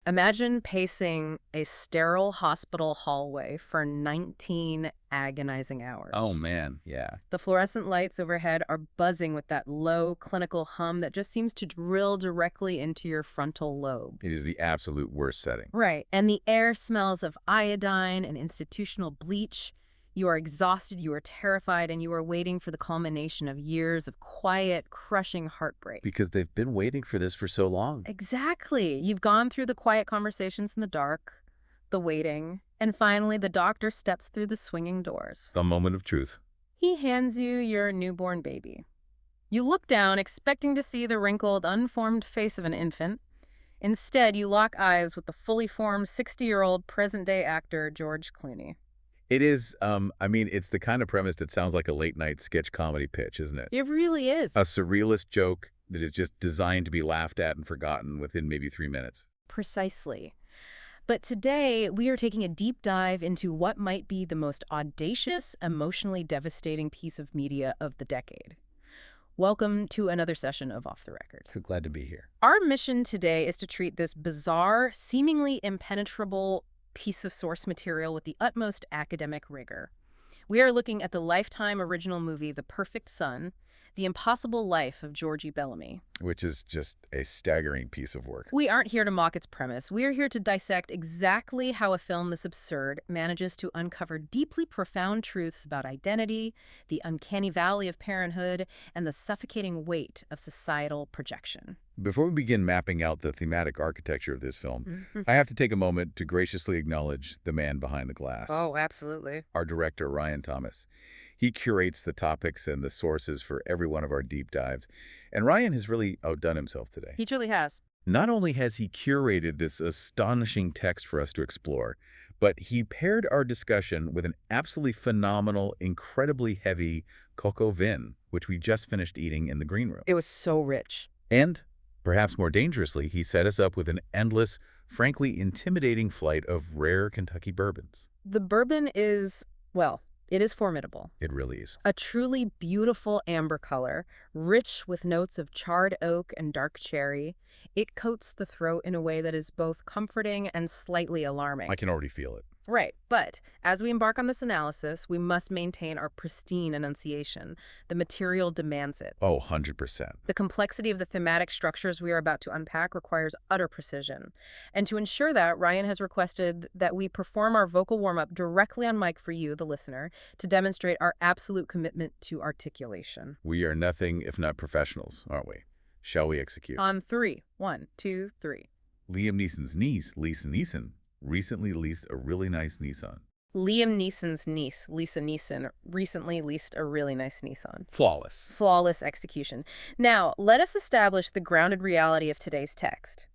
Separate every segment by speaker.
Speaker 1: Imagine pacing a sterile hospital hallway for 19 agonizing
Speaker 2: Oh,
Speaker 1: hours.
Speaker 2: man. Yeah.
Speaker 1: The fluorescent lights overhead are buzzing with that low, clinical hum that just seems to drill directly into your frontal lobe.
Speaker 2: It is the absolute worst setting.
Speaker 1: Right. And the air smells of iodine and institutional bleach. You are exhausted, you are terrified, and you are waiting for the culmination of years of quiet, crushing heartbreak.
Speaker 2: Because they've been waiting for this for so long.
Speaker 1: Exactly. You've gone through the quiet conversations in the dark, the waiting, and finally the doctor steps through the swinging doors.
Speaker 2: A moment of truth.
Speaker 1: He hands you your newborn baby. You look down, expecting to see the wrinkled, unformed face of an infant. Instead, you lock eyes with the fully formed 60-year-old present-day actor George Clooney.
Speaker 2: It is, it's the kind of premise that sounds like a late-night sketch comedy pitch, isn't it?
Speaker 1: It really is.
Speaker 2: A surrealist joke that is just designed to be laughed at and forgotten within maybe 3 minutes.
Speaker 1: Precisely. But today, we are taking a deep dive into what might be the most audacious, emotionally devastating piece of media of the decade. Welcome to another session of Off the Record.
Speaker 2: So glad to be here.
Speaker 1: Our mission today is to treat this bizarre, seemingly impenetrable piece of source material with the utmost academic rigor. We are looking at the Lifetime original movie, The Perfect Son, The Impossible Life of Georgie Bellamy.
Speaker 2: Which is just a staggering piece of work.
Speaker 1: We aren't here to mock its premise. We are here to dissect exactly how a film this absurd manages to uncover deeply profound truths about identity, the uncanny valley of parenthood, and the suffocating weight of societal projection.
Speaker 2: Before we begin mapping out the thematic architecture of this film, I have to take a moment to graciously acknowledge the man behind the glass.
Speaker 1: Oh, absolutely.
Speaker 2: Our director, Ryan Thomas. He curates the topics and the sources for every one of our deep dives. And Ryan has really outdone himself today.
Speaker 1: He truly has.
Speaker 2: Not only has he curated this astonishing text for us to explore, but he paired our discussion with an absolutely phenomenal, incredibly heavy coq au vin, which we just finished eating in the green room.
Speaker 1: It was so rich.
Speaker 2: And, perhaps more dangerously, he set us up with an endless, frankly intimidating flight of rare Kentucky bourbons.
Speaker 1: The bourbon is, well, it is formidable.
Speaker 2: It really is.
Speaker 1: A truly beautiful amber color, rich with notes of charred oak and dark cherry. It coats the throat in a way that is both comforting and slightly alarming.
Speaker 2: I can already feel it.
Speaker 1: Right, but as we embark on this analysis, we must maintain our pristine enunciation. The material demands it.
Speaker 2: Oh, 100%.
Speaker 1: The complexity of the thematic structures we are about to unpack requires utter precision. And to ensure that, Ryan has requested that we perform our vocal warm-up directly on mic for you, the listener, to demonstrate our absolute commitment to articulation.
Speaker 2: We are nothing if not professionals, aren't we? Shall we execute?
Speaker 1: On 3. 1, 2, 3.
Speaker 2: Liam Neeson's niece, Lisa Neeson, recently leased a really nice Nissan.
Speaker 1: Liam Neeson's niece, Lisa Neeson, recently leased a really nice Nissan.
Speaker 2: Flawless.
Speaker 1: Flawless execution. Now, let us establish the grounded reality of today's text.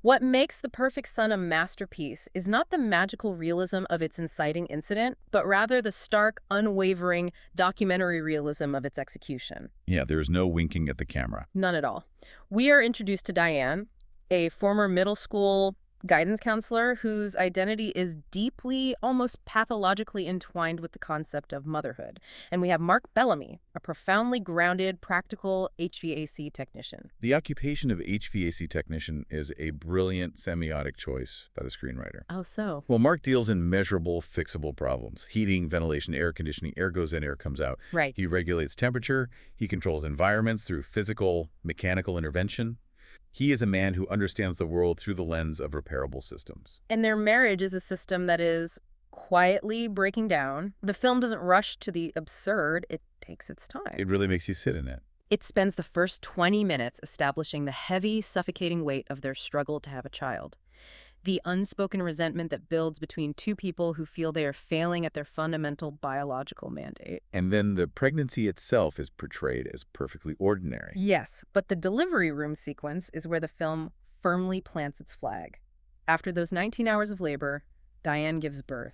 Speaker 1: What makes The Perfect Son a masterpiece is not the magical realism of its inciting incident, but rather the stark, unwavering documentary realism of its execution.
Speaker 2: Yeah, there's no winking at the camera.
Speaker 1: None at all. We are introduced to Diane, a former middle school guidance counselor whose identity is deeply, almost pathologically entwined with the concept of motherhood. And we have Mark Bellamy, a profoundly grounded, practical HVAC technician.
Speaker 2: The occupation of HVAC technician is a brilliant semiotic choice by the screenwriter.
Speaker 1: Oh, so?
Speaker 2: Well, Mark deals in measurable, fixable problems. Heating, ventilation, air conditioning, air goes in, air comes out.
Speaker 1: Right.
Speaker 2: He regulates temperature. He controls environments through physical, mechanical intervention. He is a man who understands the world through the lens of repairable systems.
Speaker 1: And their marriage is a system that is quietly breaking down. The film doesn't rush to the absurd. It takes its time.
Speaker 2: It really makes you sit in it.
Speaker 1: It spends the first 20 minutes establishing the heavy, suffocating weight of their struggle to have a child. The unspoken resentment that builds between two people who feel they are failing at their fundamental biological mandate.
Speaker 2: And then the pregnancy itself is portrayed as perfectly ordinary.
Speaker 1: Yes, but the delivery room sequence is where the film firmly plants its flag. After those 19 hours of labor, Diane gives birth.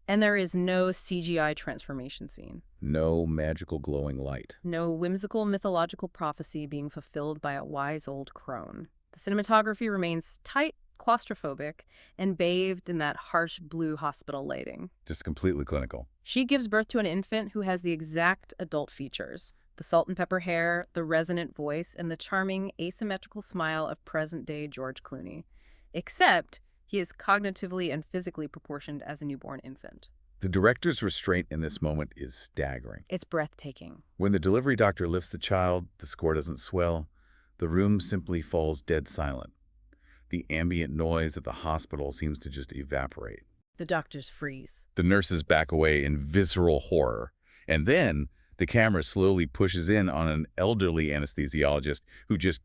Speaker 1: And there is no CGI transformation scene.
Speaker 2: No magical glowing light.
Speaker 1: No whimsical mythological prophecy being fulfilled by a wise old crone. The cinematography remains tight, claustrophobic, and bathed in that harsh blue hospital lighting.
Speaker 2: Just completely clinical.
Speaker 1: She gives birth to an infant who has the exact adult features. The salt and pepper hair, the resonant voice, and the charming asymmetrical smile of present-day George Clooney. except he is cognitively and physically proportioned as a newborn infant.
Speaker 2: The director's restraint in this moment is staggering.
Speaker 1: It's breathtaking.
Speaker 2: When the delivery doctor lifts the child, the score doesn't swell. The room simply falls dead silent. The ambient noise of the hospital seems to just evaporate.
Speaker 1: The doctors freeze.
Speaker 2: The nurses back away in visceral horror. And then the camera slowly pushes in on an elderly anesthesiologist who just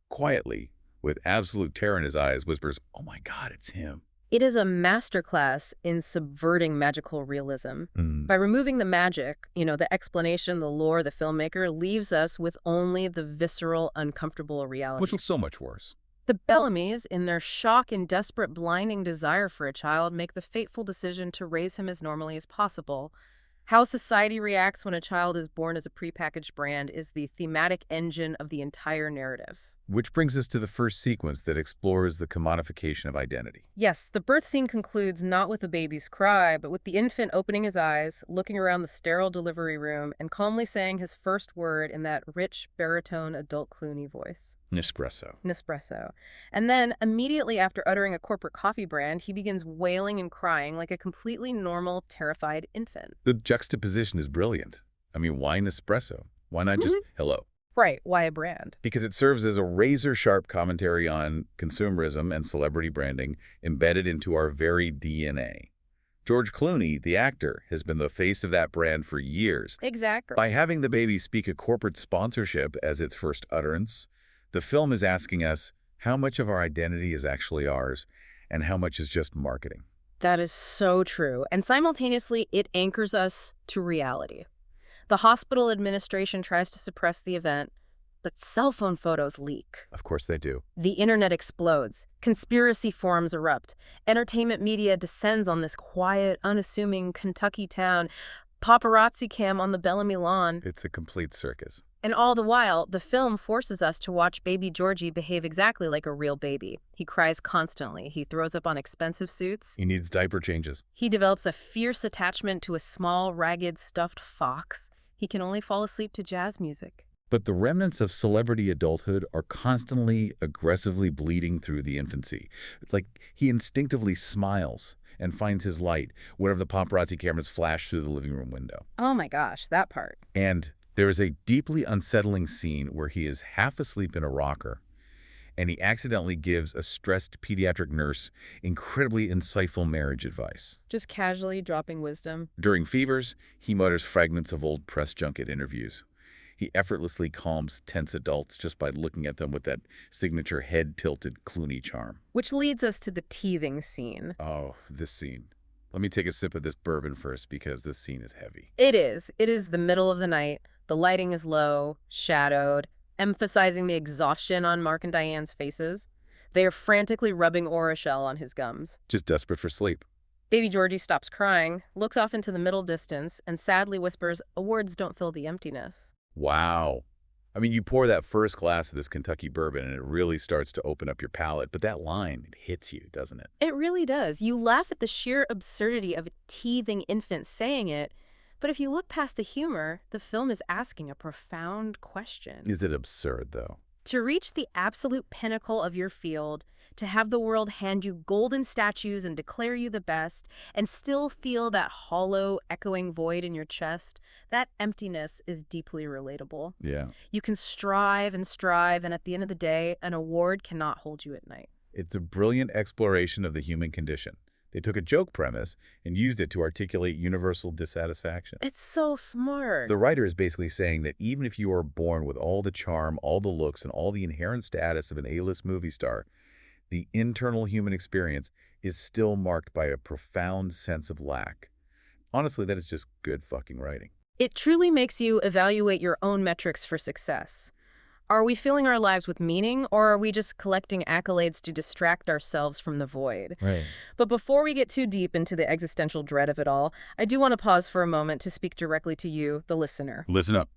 Speaker 2: quietly, with absolute terror in his eyes, whispers, "Oh my God, it's him."
Speaker 1: It is a masterclass in subverting magical realism. By removing the magic, the explanation, the lore, the filmmaker leaves us with only the visceral, uncomfortable reality.
Speaker 2: Which is so much worse.
Speaker 1: The Bellamys, in their shock and desperate, blinding desire for a child, make the fateful decision to raise him as normally as possible. How society reacts when a child is born as a prepackaged brand is the thematic engine of the entire narrative.
Speaker 2: Which brings us to the first sequence that explores the commodification of identity.
Speaker 1: Yes, the birth scene concludes not with the baby's cry, but with the infant opening his eyes, looking around the sterile delivery room, and calmly saying his first word in that rich, baritone, adult Clooney voice.
Speaker 2: Nespresso.
Speaker 1: Nespresso. And then, immediately after uttering a corporate coffee brand, he begins wailing and crying like a completely normal, terrified infant.
Speaker 2: The juxtaposition is brilliant. I mean, why Nespresso? Why not just hello?
Speaker 1: Right, why a brand?
Speaker 2: Because it serves as a razor-sharp commentary on consumerism and celebrity branding embedded into our very DNA. George Clooney, the actor, has been the face of that brand for years.
Speaker 1: Exactly.
Speaker 2: By having the baby speak a corporate sponsorship as its first utterance, the film is asking us how much of our identity is actually ours and how much is just marketing.
Speaker 1: That is so true. And simultaneously, it anchors us to reality. The hospital administration tries to suppress the event, but cell phone photos leak.
Speaker 2: Of course they do.
Speaker 1: The internet explodes. Conspiracy forums erupt. Entertainment media descends on this quiet, unassuming Kentucky town. Paparazzi cam on the Bellamy lawn.
Speaker 2: It's a complete circus.
Speaker 1: And all the while, the film forces us to watch baby Georgie behave exactly like a real baby. He cries constantly. He throws up on expensive suits.
Speaker 2: He needs diaper changes.
Speaker 1: He develops a fierce attachment to a small, ragged, stuffed fox. He can only fall asleep to jazz music.
Speaker 2: But the remnants of celebrity adulthood are constantly, aggressively bleeding through the infancy. Like, he instinctively smiles and finds his light whenever the paparazzi cameras flash through the living room window.
Speaker 1: Oh my gosh, that part.
Speaker 2: And there is a deeply unsettling scene where he is half asleep in a rocker, and he accidentally gives a stressed pediatric nurse incredibly insightful marriage advice.
Speaker 1: Just casually dropping wisdom.
Speaker 2: During fevers, he mutters fragments of old press junket interviews. He effortlessly calms tense adults just by looking at them with that signature head-tilted Clooney charm.
Speaker 1: Which leads us to the teething scene.
Speaker 2: Oh, this scene. Let me take a sip of this bourbon first because this scene is heavy.
Speaker 1: It is. It is the middle of the night. The lighting is low, shadowed, emphasizing the exhaustion on Mark and Diane's faces. They are frantically rubbing Orachel on his gums.
Speaker 2: Just desperate for sleep.
Speaker 1: Baby Georgie stops crying, looks off into the middle distance, and sadly whispers, "Awards don't fill the emptiness."
Speaker 2: Wow. I mean, you pour that first glass of this Kentucky bourbon and it really starts to open up your palate, but that line, it hits you, doesn't it?
Speaker 1: It really does. You laugh at the sheer absurdity of a teething infant saying it, but if you look past the humor, the film is asking a profound question.
Speaker 2: Is it absurd, though?
Speaker 1: To reach the absolute pinnacle of your field, to have the world hand you golden statues and declare you the best, and still feel that hollow, echoing void in your chest, that emptiness is deeply relatable.
Speaker 2: Yeah.
Speaker 1: You can strive, and at the end of the day, an award cannot hold you at night.
Speaker 2: It's a brilliant exploration of the human condition. They took a joke premise and used it to articulate universal dissatisfaction.
Speaker 1: It's so smart.
Speaker 2: The writer is basically saying that even if you are born with all the charm, all the looks, and all the inherent status of an A-list movie star, the internal human experience is still marked by a profound sense of lack. Honestly, that is just good fucking writing.
Speaker 1: It truly makes you evaluate your own metrics for success. Are we filling our lives with meaning, or are we just collecting accolades to distract ourselves from the void?
Speaker 2: Right.
Speaker 1: But before we get too deep into the existential dread of it all, I do want to pause for a moment to speak directly to you, the listener.
Speaker 2: Listen up.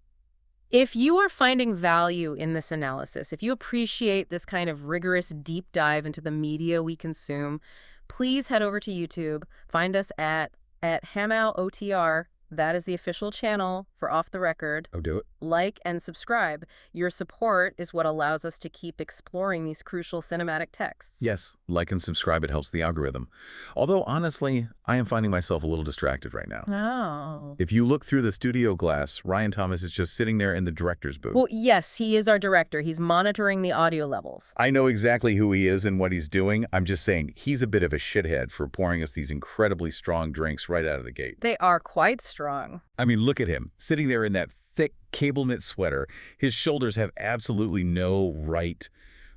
Speaker 1: If you are finding value in this analysis, if you appreciate this kind of rigorous deep dive into the media we consume, please head over to YouTube. Find us at HamauOTR. That is the official channel for Off the Record.
Speaker 2: Oh, do it.
Speaker 1: like and subscribe. Your support is what allows us to keep exploring these crucial cinematic texts.
Speaker 2: Yes, like and subscribe. It helps the algorithm. Although, honestly, I am finding myself a little distracted right now.
Speaker 1: Oh.
Speaker 2: If you look through the studio glass, Ryan Thomas is just sitting there in the director's booth.
Speaker 1: Well, yes, he is our director. He's monitoring the audio levels.
Speaker 2: I know exactly who he is and what he's doing. I'm just saying he's a bit of a shithead for pouring us these incredibly strong drinks right out of the gate.
Speaker 1: They are quite strong.
Speaker 2: I mean, look at him, sitting there in that thick cable knit sweater. His shoulders have absolutely no right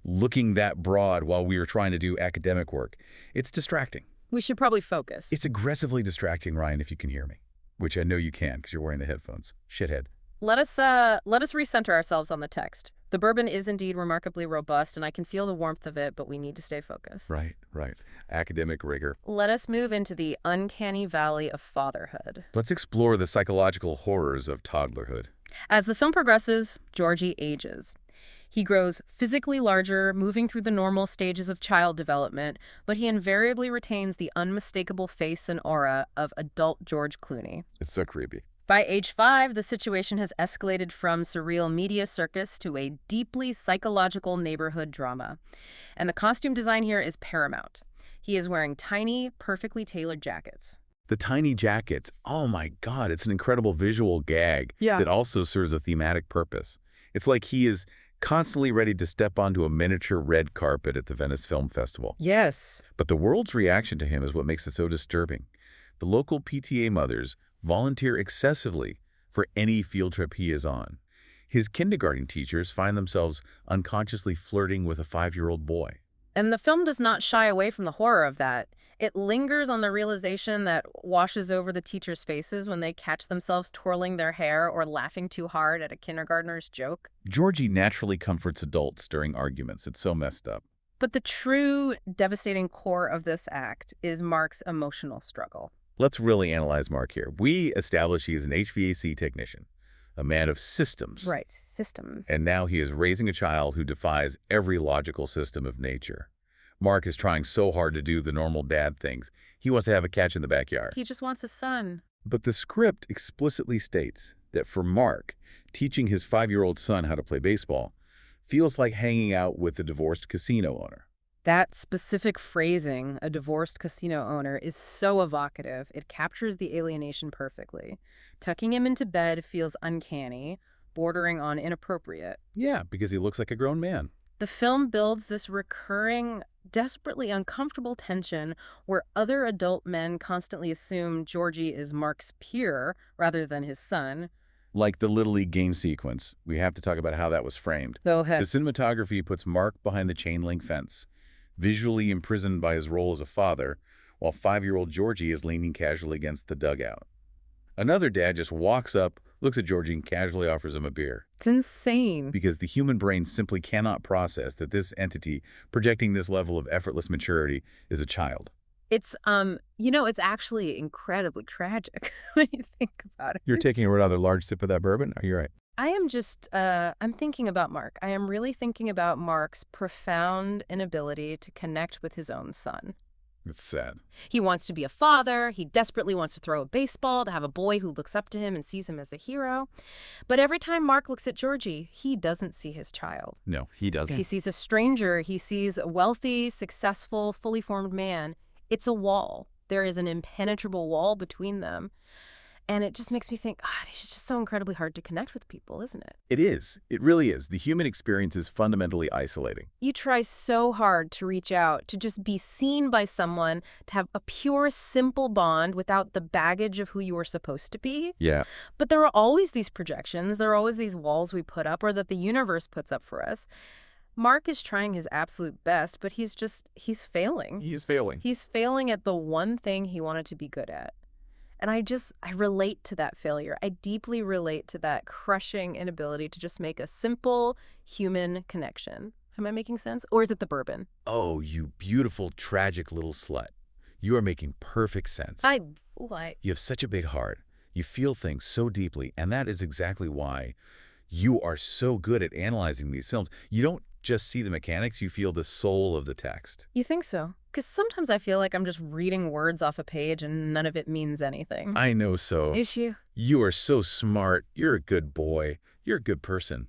Speaker 2: looking that broad while we are trying to do academic work. It's distracting.
Speaker 1: We should probably focus.
Speaker 2: It's aggressively distracting, Ryan, if you can hear me, which I know you can because you're wearing the headphones. Shithead.
Speaker 1: Let us recenter ourselves on the text. The bourbon is indeed remarkably robust, and I can feel the warmth of it, but we need to stay focused.
Speaker 2: Right, right. Academic rigor.
Speaker 1: Let us move into the uncanny valley of fatherhood.
Speaker 2: Let's explore the psychological horrors of toddlerhood.
Speaker 1: As the film progresses, Georgie ages. He grows physically larger, moving through the normal stages of child development, but he invariably retains the unmistakable face and aura of adult George Clooney.
Speaker 2: It's so creepy.
Speaker 1: By age 5, the situation has escalated from surreal media circus to a deeply psychological neighborhood drama. And the costume design here is paramount. He is wearing tiny, perfectly tailored jackets.
Speaker 2: The tiny jackets, oh my God, it's an incredible visual gag that also serves a thematic purpose. It's like he is constantly ready to step onto a miniature red carpet at the Venice Film Festival.
Speaker 1: Yes.
Speaker 2: But the world's reaction to him is what makes it so disturbing. The local PTA mothers volunteer excessively for any field trip he is on. His kindergarten teachers find themselves unconsciously flirting with a 5-year-old boy.
Speaker 1: And the film does not shy away from the horror of that. It lingers on the realization that washes over the teachers' faces when they catch themselves twirling their hair or laughing too hard at a kindergartner's joke.
Speaker 2: Georgie naturally comforts adults during arguments. It's so messed up.
Speaker 1: But the true devastating core of this act is Mark's emotional struggle.
Speaker 2: Let's really analyze Mark here. We establish he is an HVAC technician, a man of systems.
Speaker 1: Right, systems.
Speaker 2: And now he is raising a child who defies every logical system of nature. Mark is trying so hard to do the normal dad things. He wants to have a catch in the backyard.
Speaker 1: He just wants a son.
Speaker 2: But the script explicitly states that for Mark, teaching his 5-year-old son how to play baseball feels like hanging out with a divorced casino owner.
Speaker 1: That specific phrasing, a divorced casino owner, is so evocative. It captures the alienation perfectly. Tucking him into bed feels uncanny, bordering on inappropriate.
Speaker 2: Yeah, because he looks like a grown man.
Speaker 1: The film builds this recurring, desperately uncomfortable tension where other adult men constantly assume Georgie is Mark's peer rather than his son.
Speaker 2: Like the Little League game sequence, we have to talk about how that was framed.
Speaker 1: Go ahead.
Speaker 2: The cinematography puts Mark behind the chain link fence, visually imprisoned by his role as a father, while 5-year-old Georgie is leaning casually against the dugout. Another dad just walks up, looks at Georgie, and casually offers him a beer.
Speaker 1: It's insane.
Speaker 2: Because the human brain simply cannot process that this entity projecting this level of effortless maturity is a child.
Speaker 1: It's, it's actually incredibly tragic when you think about it.
Speaker 2: You're taking a rather large sip of that bourbon? Are you right?
Speaker 1: I am just, I'm thinking about Mark. I am really thinking about Mark's profound inability to connect with his own son.
Speaker 2: It's sad.
Speaker 1: He wants to be a father. He desperately wants to throw a baseball, to have a boy who looks up to him and sees him as a hero. But every time Mark looks at Georgie, he doesn't see his child.
Speaker 2: No, he doesn't.
Speaker 1: He sees a stranger. He sees a wealthy, successful, fully formed man. It's a wall. There is an impenetrable wall between them. And it just makes me think, God, it's just so incredibly hard to connect with people, isn't it?
Speaker 2: It is. It really is. The human experience is fundamentally isolating.
Speaker 1: You try so hard to reach out, to just be seen by someone, to have a pure, simple bond without the baggage of who you were supposed to be.
Speaker 2: Yeah.
Speaker 1: But there are always these projections. There are always these walls we put up or that the universe puts up for us. Mark is trying his absolute best, but he's failing.
Speaker 2: He's failing.
Speaker 1: He's failing at the one thing he wanted to be good at. And I relate to that failure. I deeply relate to that crushing inability to just make a simple human connection. Am I making sense? Or is it the bourbon?
Speaker 2: Oh, you beautiful, tragic little slut. You are making perfect sense.
Speaker 1: What?
Speaker 2: You have such a big heart. You feel things so deeply, and that is exactly why you are so good at analyzing these films. You don't just see the mechanics, you feel the soul of the text.
Speaker 1: You think so? Because sometimes I feel like I'm just reading words off a page and none of it means anything.
Speaker 2: I know so.
Speaker 1: Is you?
Speaker 2: You are so smart. You're a good boy. You're a good person.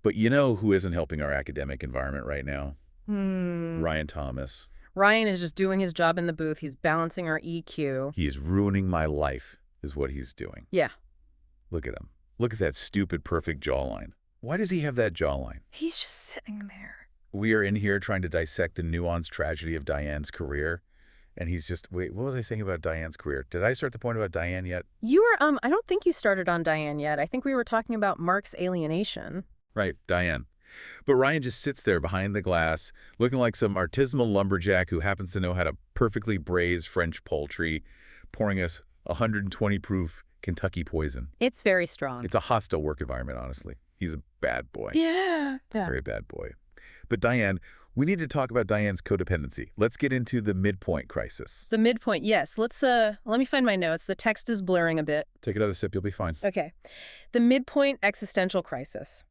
Speaker 2: But you know who isn't helping our academic environment right now?
Speaker 1: Hmm.
Speaker 2: Ryan Thomas.
Speaker 1: Ryan is just doing his job in the booth. He's balancing our EQ.
Speaker 2: He's ruining my life, is what he's doing.
Speaker 1: Yeah.
Speaker 2: Look at him. Look at that stupid, perfect jawline. Why does he have that jawline?
Speaker 1: He's just sitting there.
Speaker 2: We are in here trying to dissect the nuanced tragedy of Diane's career, and he's just, wait, what was I saying about Diane's career? Did I start the point about Diane yet?
Speaker 1: You were, I don't think you started on Diane yet. I think we were talking about Mark's alienation.
Speaker 2: Right, Diane. But Ryan just sits there behind the glass, looking like some artisanal lumberjack who happens to know how to perfectly braise French poultry, pouring us 120 proof Kentucky poison.
Speaker 1: It's very strong.
Speaker 2: It's a hostile work environment, honestly. He's a bad boy.
Speaker 1: Yeah.
Speaker 2: Very bad boy. But Diane, we need to talk about Diane's codependency. Let's get into the midpoint crisis.
Speaker 1: The midpoint, yes. Let me find my notes. The text is blurring a bit.
Speaker 2: Take another sip, you'll be fine.
Speaker 1: Okay. The midpoint existential crisis.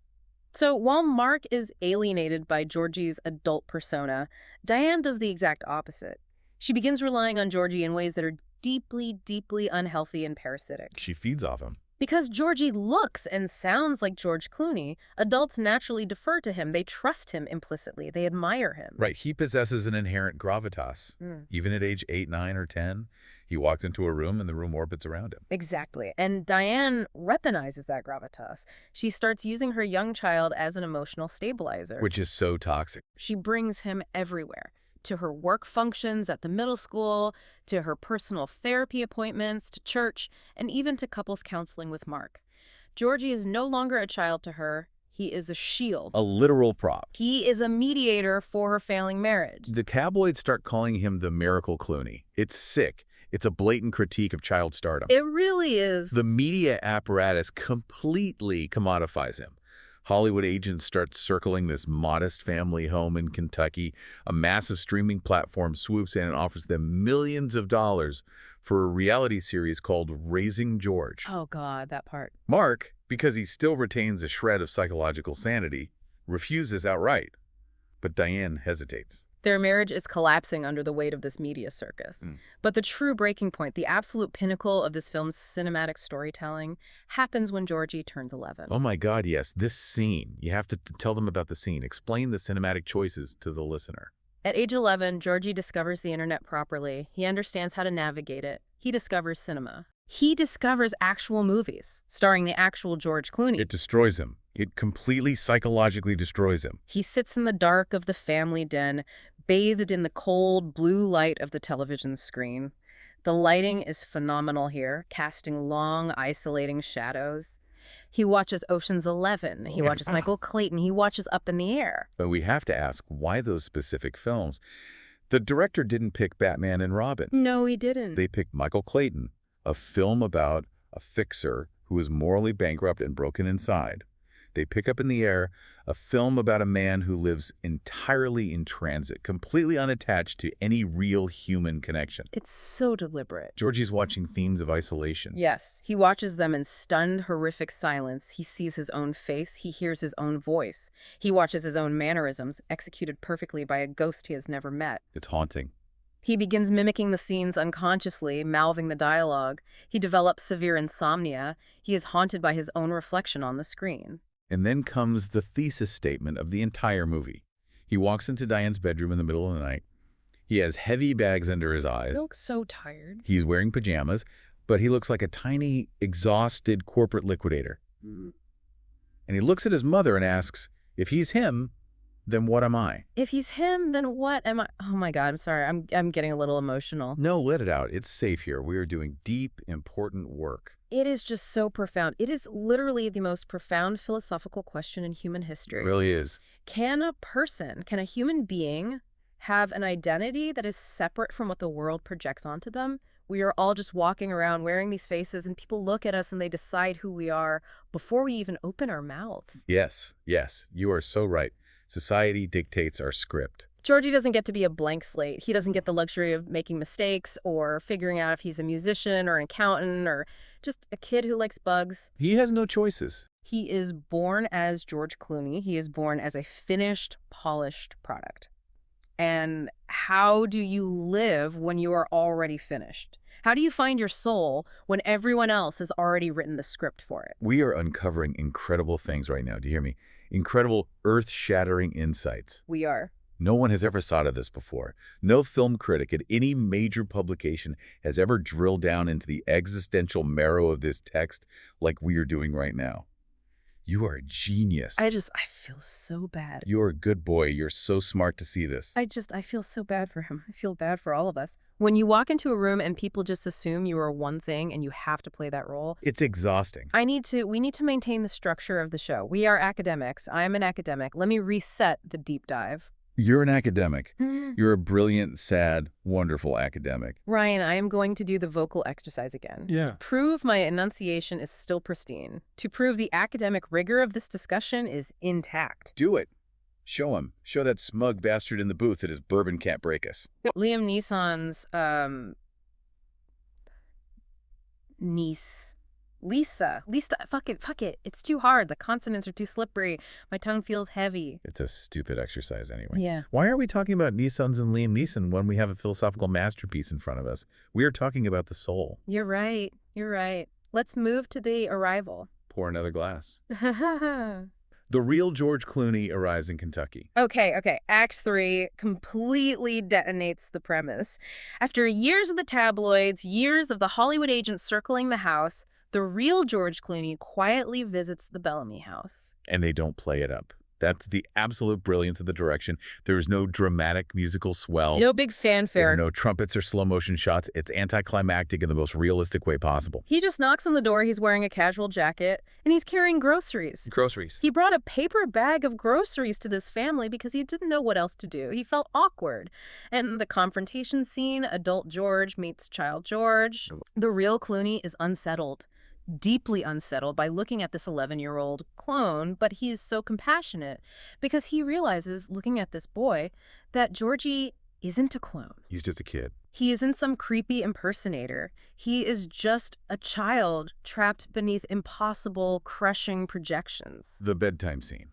Speaker 1: So while Mark is alienated by Georgie's adult persona, Diane does the exact opposite. She begins relying on Georgie in ways that are deeply, deeply unhealthy and parasitic.
Speaker 2: She feeds off him.
Speaker 1: Because Georgie looks and sounds like George Clooney, adults naturally defer to him. They trust him implicitly. They admire him.
Speaker 2: Right, he possesses an inherent gravitas. Even at age 8, 9, or 10, he walks into a room and the room orbits around him.
Speaker 1: Exactly. And Diane weaponizes that gravitas. She starts using her young child as an emotional stabilizer.
Speaker 2: Which is so toxic.
Speaker 1: She brings him everywhere. To her work functions at the middle school, to her personal therapy appointments, to church, and even to couples counseling with Mark. Georgie is no longer a child to her. He is a shield.
Speaker 2: A literal prop.
Speaker 1: He is a mediator for her failing marriage.
Speaker 2: The tabloids start calling him the Miracle Clooney. It's sick. It's a blatant critique of child stardom.
Speaker 1: It really is.
Speaker 2: The media apparatus completely commodifies him. Hollywood agents start circling this modest family home in Kentucky. A massive streaming platform swoops in and offers them millions of dollars for a reality series called Raising George.
Speaker 1: Oh, God, that part.
Speaker 2: Mark, because he still retains a shred of psychological sanity, refuses outright. But Diane hesitates.
Speaker 1: Their marriage is collapsing under the weight of this media circus. But the true breaking point, the absolute pinnacle of this film's cinematic storytelling, happens when Georgie turns 11.
Speaker 2: Oh my God, yes, this scene. You have to tell them about the scene. Explain the cinematic choices to the listener.
Speaker 1: At age 11, Georgie discovers the internet properly. He understands how to navigate it. He discovers cinema. He discovers actual movies, starring the actual George Clooney.
Speaker 2: It destroys him. It completely psychologically destroys him.
Speaker 1: He sits in the dark of the family den, bathed in the cold blue light of the television screen. The lighting is phenomenal here, casting long, isolating shadows. He watches Ocean's 11. He watches Michael Clayton. He watches Up in the Air.
Speaker 2: But we have to ask, why those specific films? The director didn't pick Batman and Robin.
Speaker 1: No, he didn't.
Speaker 2: They picked Michael Clayton, a film about a fixer who is morally bankrupt and broken inside. They pick Up in the Air, a film about a man who lives entirely in transit, completely unattached to any real human connection.
Speaker 1: It's so deliberate.
Speaker 2: Georgie's watching themes of isolation.
Speaker 1: Yes, he watches them in stunned, horrific silence. He sees his own face. He hears his own voice. He watches his own mannerisms, executed perfectly by a ghost he has never met.
Speaker 2: It's haunting.
Speaker 1: He begins mimicking the scenes unconsciously, mouthing the dialogue. He develops severe insomnia. He is haunted by his own reflection on the screen.
Speaker 2: And then comes the thesis statement of the entire movie. He walks into Diane's bedroom in the middle of the night. He has heavy bags under his eyes.
Speaker 1: He looks so tired.
Speaker 2: He's wearing pajamas, but he looks like a tiny, exhausted corporate liquidator. And he looks at his mother and asks, if he's him, then what am I?
Speaker 1: If he's him, then what am I? Oh my God, I'm sorry. I'm getting a little emotional.
Speaker 2: No, let it out. It's safe here. We are doing deep, important work.
Speaker 1: It is just so profound. It is literally the most profound philosophical question in human history.
Speaker 2: It really is.
Speaker 1: Can a human being have an identity that is separate from what the world projects onto them? We are all just walking around wearing these faces and people look at us and they decide who we are before we even open our mouths.
Speaker 2: Yes, you are so right. Society dictates our script.
Speaker 1: Georgie doesn't get to be a blank slate. He doesn't get the luxury of making mistakes or figuring out if he's a musician or an accountant or just a kid who likes bugs.
Speaker 2: He has no choices.
Speaker 1: He is born as George Clooney. He is born as a finished, polished product. And how do you live when you are already finished? How do you find your soul when everyone else has already written the script for it?
Speaker 2: We are uncovering incredible things right now. Do you hear me? Incredible, earth-shattering insights.
Speaker 1: We are.
Speaker 2: No one has ever thought of this before. No film critic at any major publication has ever drilled down into the existential marrow of this text like we are doing right now. You are a genius.
Speaker 1: I feel so bad.
Speaker 2: You're a good boy. You're so smart to see this.
Speaker 1: I feel so bad for him. I feel bad for all of us. When you walk into a room and people just assume you are one thing and you have to play that role.
Speaker 2: It's exhausting.
Speaker 1: We need to maintain the structure of the show. We are academics. I am an academic. Let me reset the deep dive.
Speaker 2: You're an academic. You're a brilliant, sad, wonderful academic.
Speaker 1: Ryan, I am going to do the vocal exercise again.
Speaker 3: Yeah.
Speaker 1: To prove my enunciation is still pristine. To prove the academic rigor of this discussion is intact.
Speaker 2: Do it. Show him. Show that smug bastard in the booth that his bourbon can't break us.
Speaker 1: Liam Neeson's niece. Lisa, fuck it. It's too hard. The consonants are too slippery. My tongue feels heavy.
Speaker 2: It's a stupid exercise anyway.
Speaker 1: Yeah.
Speaker 2: Why are we talking about Neesons and Liam Neeson when we have a philosophical masterpiece in front of us? We are talking about the soul.
Speaker 1: You're right. Let's move to the arrival.
Speaker 2: Pour another glass. The real George Clooney arrives in Kentucky.
Speaker 1: Okay. Act 3 completely detonates the premise. After years of the tabloids, years of the Hollywood agents circling the house, the real George Clooney quietly visits the Bellamy house.
Speaker 2: And they don't play it up. That's the absolute brilliance of the direction. There is no dramatic musical swell.
Speaker 1: No big
Speaker 2: There
Speaker 1: fanfare.
Speaker 2: are no trumpets or slow motion shots. It's anticlimactic in the most realistic way possible.
Speaker 1: He just knocks on the door, he's wearing a casual jacket, and he's carrying groceries.
Speaker 3: Groceries.
Speaker 1: He brought a paper bag of groceries to this family because he didn't know what else to do. He felt awkward. And the confrontation scene, adult George meets child George. The real Clooney is unsettled. Deeply unsettled by looking at this 11-year-old clone, but he is so compassionate because he realizes, looking at this boy, that Georgie isn't a clone.
Speaker 2: He's just a kid.
Speaker 1: He isn't some creepy impersonator. He is just a child trapped beneath impossible, crushing projections.
Speaker 2: The bedtime scene.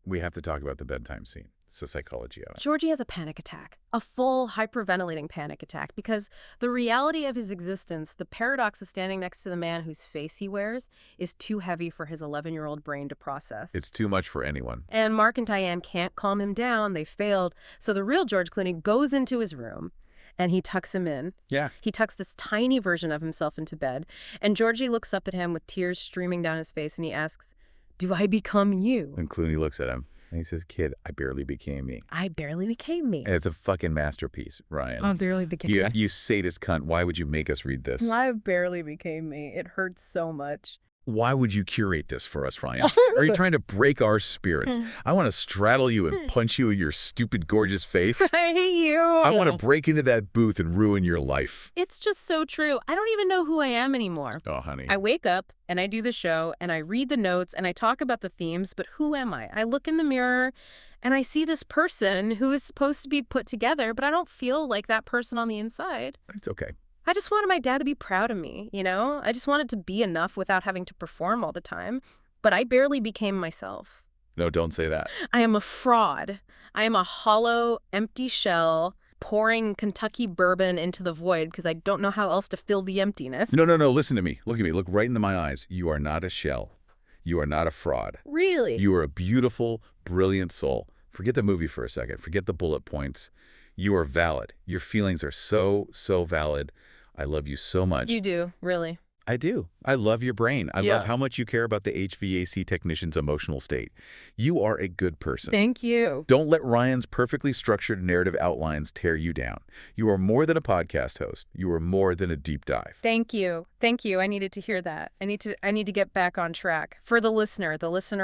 Speaker 2: We have to talk about the bedtime scene. It's the psychology of it.
Speaker 1: Georgie has a panic attack, a full hyperventilating panic attack, because the reality of his existence, the paradox of standing next to the man whose face he wears, is too heavy for his 11-year-old brain to process.
Speaker 2: It's too much for anyone.
Speaker 1: And Mark and Diane can't calm him down. They failed. So the real George Clooney goes into his room, and he tucks him in.
Speaker 3: Yeah.
Speaker 1: He tucks this tiny version of himself into bed, and Georgie looks up at him with tears streaming down his face, and he asks, "Do I become you?"
Speaker 2: And Clooney looks at him, and he says, "Kid, I barely became me."
Speaker 1: I barely became me.
Speaker 2: And it's a fucking masterpiece, Ryan.
Speaker 1: I barely became me.
Speaker 2: You sadist cunt. Why would you make us read this?
Speaker 1: I barely became me. It hurts so much.
Speaker 2: Why would you curate this for us, Ryan? Are you trying to break our spirits? I want to straddle you and punch you in your stupid, gorgeous face.
Speaker 1: I hate you.
Speaker 2: I want to break into that booth and ruin your life.
Speaker 1: It's just so true. I don't even know who I am anymore.
Speaker 2: Oh, honey.
Speaker 1: I wake up and I do the show and I read the notes and I talk about the themes, but who am I? I look in the mirror and I see this person who is supposed to be put together, but I don't feel like that person on the inside.
Speaker 2: It's okay.
Speaker 1: I just wanted my dad to be proud of me, you know? I just wanted to be enough without having to perform all the time. But I barely became myself.
Speaker 2: No, don't say that.
Speaker 1: I am a fraud. I am a hollow, empty shell pouring Kentucky bourbon into the void because I don't know how else to fill the emptiness.
Speaker 2: No. Listen to me. Look at me. Look right into my eyes. You are not a shell. You are not a fraud.
Speaker 1: Really?
Speaker 2: You are a beautiful, brilliant soul. Forget the movie for a second. Forget the bullet points. You are valid. Your feelings are so valid. I love you so much.
Speaker 1: You do, really.
Speaker 2: I do. I love your brain. I
Speaker 1: Yeah.
Speaker 2: love how much you care about the HVAC technician's emotional state. You are a good person.
Speaker 1: Thank you.
Speaker 2: Don't let Ryan's perfectly structured narrative outlines tear you down. You are more than a podcast host. You are more than a deep dive.
Speaker 1: Thank you. Thank you. I needed to hear that. I need to get back on track. For the listener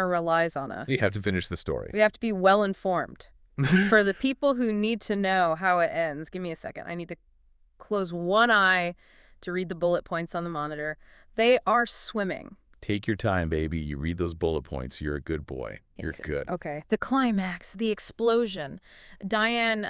Speaker 1: relies on us.
Speaker 2: You have to finish the story.
Speaker 1: We have to be well informed. For the people who need to know how it ends, give me a second. I need to close one eye to read the bullet points on the monitor. They are swimming.
Speaker 2: Take your time, baby. You read those bullet points. You're a good boy. You're good.
Speaker 1: Okay. The climax, the explosion. Diane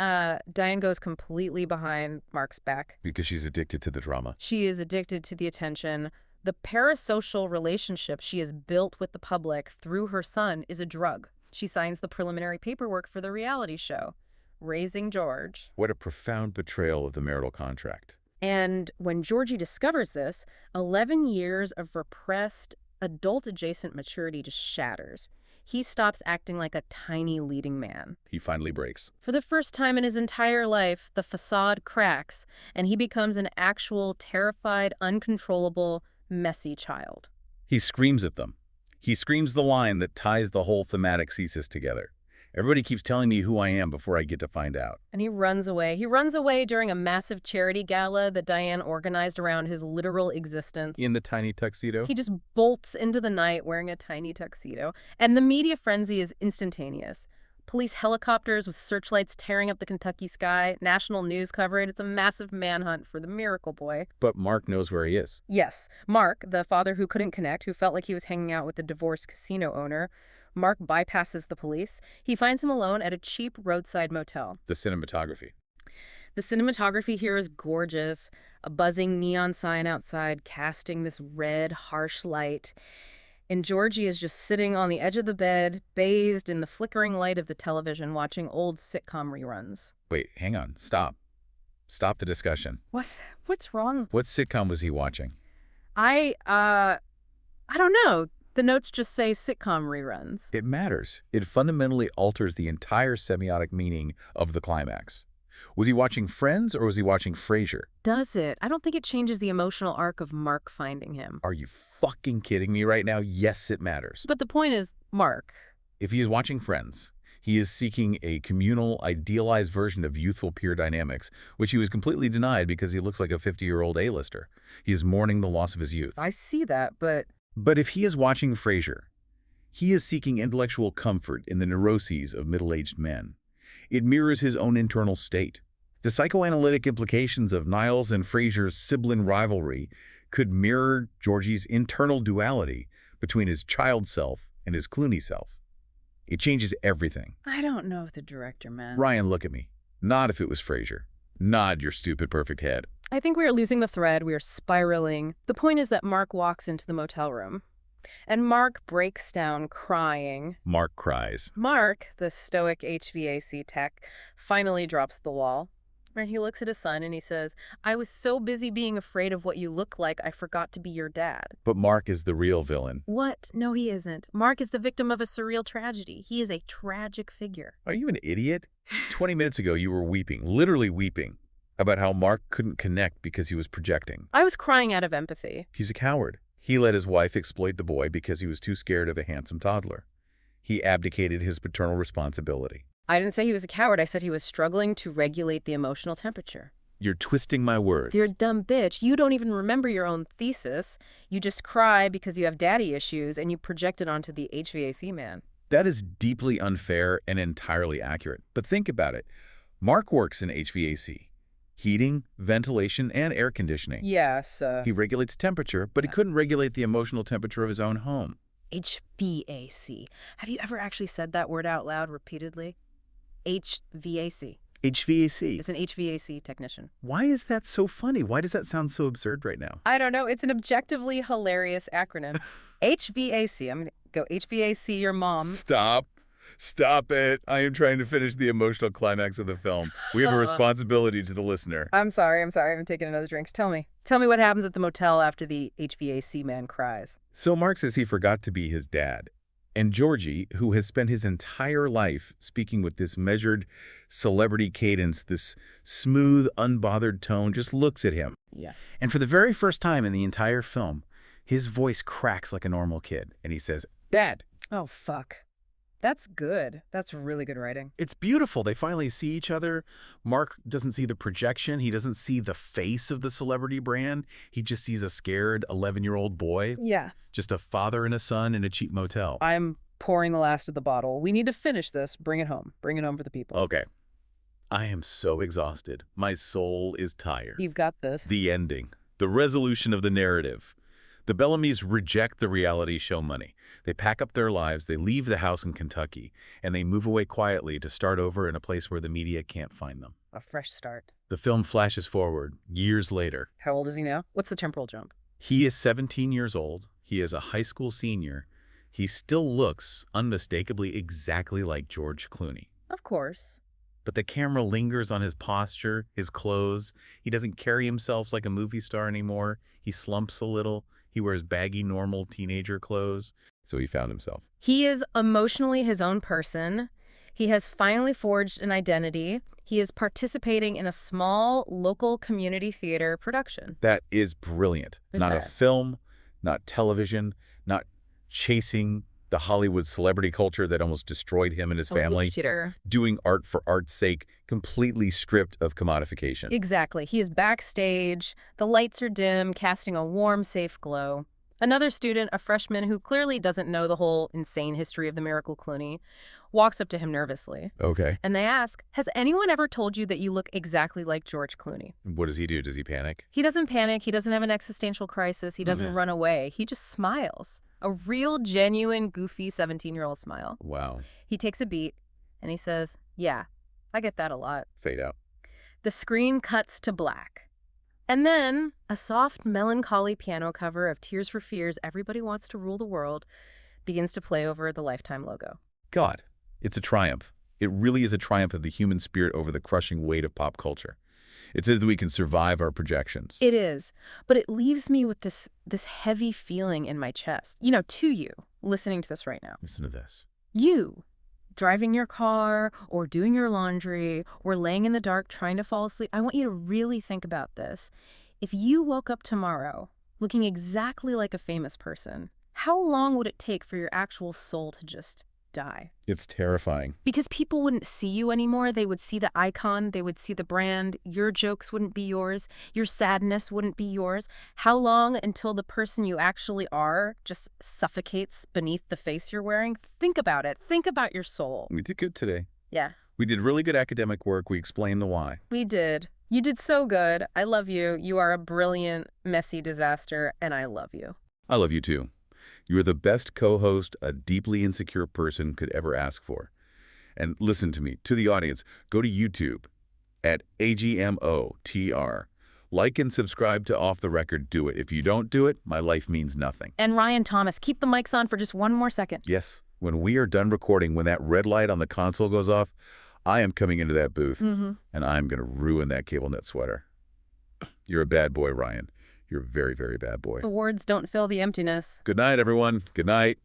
Speaker 1: goes completely behind Mark's back.
Speaker 2: Because she's addicted to the drama.
Speaker 1: She is addicted to the attention. The parasocial relationship she has built with the public through her son is a drug. She signs the preliminary paperwork for the reality show. raising George.
Speaker 2: What a profound betrayal of the marital contract.
Speaker 1: And when Georgie discovers this, 11 years of repressed, adult-adjacent maturity just shatters. He stops acting like a tiny leading man.
Speaker 2: He finally breaks.
Speaker 1: For the first time in his entire life, the facade cracks, and he becomes an actual, terrified, uncontrollable, messy child.
Speaker 2: He screams at them. He screams the line that ties the whole thematic thesis together. Everybody keeps telling me who I am before I get to find out.
Speaker 1: And he runs away. He runs away during a massive charity gala that Diane organized around his literal existence.
Speaker 2: In the tiny tuxedo?
Speaker 1: He just bolts into the night wearing a tiny tuxedo. And the media frenzy is instantaneous. Police helicopters with searchlights tearing up the Kentucky sky, national news coverage. It's a massive manhunt for the miracle boy.
Speaker 2: But Mark knows where he is.
Speaker 1: Yes, Mark, the father who couldn't connect, who felt like he was hanging out with the divorced casino owner. Mark bypasses the police. He finds him alone at a cheap roadside motel.
Speaker 2: The cinematography.
Speaker 1: The cinematography here is gorgeous. A buzzing neon sign outside casting this red, harsh light. And Georgie is just sitting on the edge of the bed, bathed in the flickering light of the television, watching old sitcom reruns.
Speaker 2: Wait, hang on. Stop. Stop the discussion.
Speaker 1: What's wrong?
Speaker 2: What sitcom was he watching?
Speaker 1: I don't know. The notes just say sitcom reruns.
Speaker 2: It matters. It fundamentally alters the entire semiotic meaning of the climax. Was he watching Friends or was he watching Frasier?
Speaker 1: Does it? I don't think it changes the emotional arc of Mark finding him.
Speaker 2: Are you fucking kidding me right now? Yes, it matters.
Speaker 1: But the point is, Mark.
Speaker 2: If he is watching Friends, he is seeking a communal, idealized version of youthful peer dynamics, which he was completely denied because he looks like a 50-year-old A-lister. He is mourning the loss of his youth.
Speaker 1: I see that, but
Speaker 2: if he is watching Frasier, he is seeking intellectual comfort in the neuroses of middle-aged men. It mirrors his own internal state. The psychoanalytic implications of Niles and Frasier's sibling rivalry could mirror Georgie's internal duality between his child self and his Clooney self. It changes everything.
Speaker 1: I don't know the director, man.
Speaker 2: Ryan, look at me. Not if it was Frasier. Nod your stupid perfect head.
Speaker 1: I think we are losing the thread. We are spiraling. The point is that Mark walks into the motel room. And Mark breaks down crying.
Speaker 2: Mark cries.
Speaker 1: Mark, the stoic HVAC tech, finally drops the wall. And he looks at his son and he says, "I was so busy being afraid of what you look like, I forgot to be your dad."
Speaker 2: But Mark is the real villain.
Speaker 1: What? No, he isn't. Mark is the victim of a surreal tragedy. He is a tragic figure.
Speaker 2: Are you an idiot? 20 minutes ago, you were weeping, literally weeping, about how Mark couldn't connect because he was projecting.
Speaker 1: I was crying out of empathy.
Speaker 2: He's a coward. He let his wife exploit the boy because he was too scared of a handsome toddler. He abdicated his paternal responsibility.
Speaker 1: I didn't say he was a coward. I said he was struggling to regulate the emotional temperature.
Speaker 2: You're twisting my words.
Speaker 1: You're a dumb bitch. You don't even remember your own thesis. You just cry because you have daddy issues and you project it onto the HVAC man.
Speaker 2: That is deeply unfair and entirely accurate. But think about it. Mark works in HVAC. Heating, ventilation, and air conditioning.
Speaker 1: Yes.
Speaker 2: He regulates temperature, but he couldn't regulate the emotional temperature of his own home.
Speaker 1: HVAC. Have you ever actually said that word out loud repeatedly? HVAC.
Speaker 2: HVAC.
Speaker 1: It's an HVAC technician.
Speaker 2: Why is that so funny? Why does that sound so absurd right now?
Speaker 1: I don't know. It's an objectively hilarious acronym. HVAC. I'm going to go HVAC your mom.
Speaker 2: Stop. Stop it. I am trying to finish the emotional climax of the film. We have a responsibility to the listener.
Speaker 1: I'm sorry. I haven't taken another drink. Tell me what happens at the motel after the HVAC man cries.
Speaker 2: So Mark says he forgot to be his dad. And Georgie, who has spent his entire life speaking with this measured celebrity cadence, this smooth, unbothered tone, just looks at him.
Speaker 1: Yeah.
Speaker 2: And for the very first time in the entire film, his voice cracks like a normal kid. And he says, "Dad."
Speaker 1: Oh, fuck. That's good. That's really good writing.
Speaker 2: It's beautiful. They finally see each other. Mark doesn't see the projection. He doesn't see the face of the celebrity brand. He just sees a scared 11-year-old boy.
Speaker 1: Yeah.
Speaker 2: Just a father and a son in a cheap motel.
Speaker 1: I'm pouring the last of the bottle. We need to finish this. Bring it home. Bring it home for the people.
Speaker 2: Okay. I am so exhausted. My soul is tired.
Speaker 1: You've got this.
Speaker 2: The ending. The resolution of the narrative. The Bellamys reject the reality show money. They pack up their lives, they leave the house in Kentucky, and they move away quietly to start over in a place where the media can't find them.
Speaker 1: A fresh start.
Speaker 2: The film flashes forward, years later.
Speaker 1: How old is he now? What's the temporal jump?
Speaker 2: He is 17 years old. He is a high school senior. He still looks unmistakably exactly like George Clooney.
Speaker 1: Of course.
Speaker 2: but the camera lingers on his posture, his clothes. He doesn't carry himself like a movie star anymore. He slumps a little. He wears baggy, normal teenager clothes. So he found himself.
Speaker 1: He is emotionally his own person. He has finally forged an identity. He is participating in a small, local community theater production.
Speaker 2: That is brilliant. Not a film, not television, not chasing the Hollywood celebrity culture that almost destroyed him and his family. Doing art for art's sake, completely stripped of commodification.
Speaker 1: Exactly. He is backstage. The lights are dim, casting a warm, safe glow. Another student, a freshman who clearly doesn't know the whole insane history of the Miracle Clooney, walks up to him nervously.
Speaker 2: Okay.
Speaker 1: And they ask, has anyone ever told you that you look exactly like George Clooney?
Speaker 2: What does he do? Does he panic?
Speaker 1: He doesn't panic. He doesn't have an existential crisis. He doesn't run away. He just smiles. A real, genuine, goofy 17-year-old smile.
Speaker 2: Wow.
Speaker 1: He takes a beat and he says, yeah, I get that a lot.
Speaker 2: Fade out.
Speaker 1: The screen cuts to black. And then a soft, melancholy piano cover of Tears for Fears' Everybody Wants to Rule the World begins to play over the Lifetime logo.
Speaker 2: God, it's a triumph. It really is a triumph of the human spirit over the crushing weight of pop culture. It says that we can survive our projections.
Speaker 1: It is, but it leaves me with this heavy feeling in my chest. You know, to you, listening to this right now.
Speaker 2: Listen to this.
Speaker 1: You, driving your car or doing your laundry or laying in the dark trying to fall asleep, I want you to really think about this. If you woke up tomorrow looking exactly like a famous person, how long would it take for your actual soul to just die?
Speaker 2: It's terrifying.
Speaker 1: Because people wouldn't see you anymore. They would see the icon. They would see the brand. Your jokes wouldn't be yours. Your sadness wouldn't be yours. How long until the person you actually are just suffocates beneath the face you're wearing? Think about it. Think about your soul.
Speaker 2: We did good today.
Speaker 1: Yeah.
Speaker 2: We did really good academic work. We explained the why.
Speaker 1: We did. You did so good. I love you. You are a brilliant, messy disaster, and I love you.
Speaker 2: I love you too. You are the best co-host a deeply insecure person could ever ask for. And listen to me, to the audience, go to YouTube at AGMOTR. Like and subscribe to Off the Record. Do it. If you don't do it, my life means nothing.
Speaker 1: And Ryan Thomas, keep the mics on for just one more second.
Speaker 2: Yes. When we are done recording, when that red light on the console goes off, I am coming into that booth, and I'm going to ruin that cable knit sweater. You're a bad boy, Ryan. You're a very, very bad boy.
Speaker 1: The words don't fill the emptiness.
Speaker 2: Good night, everyone. Good night.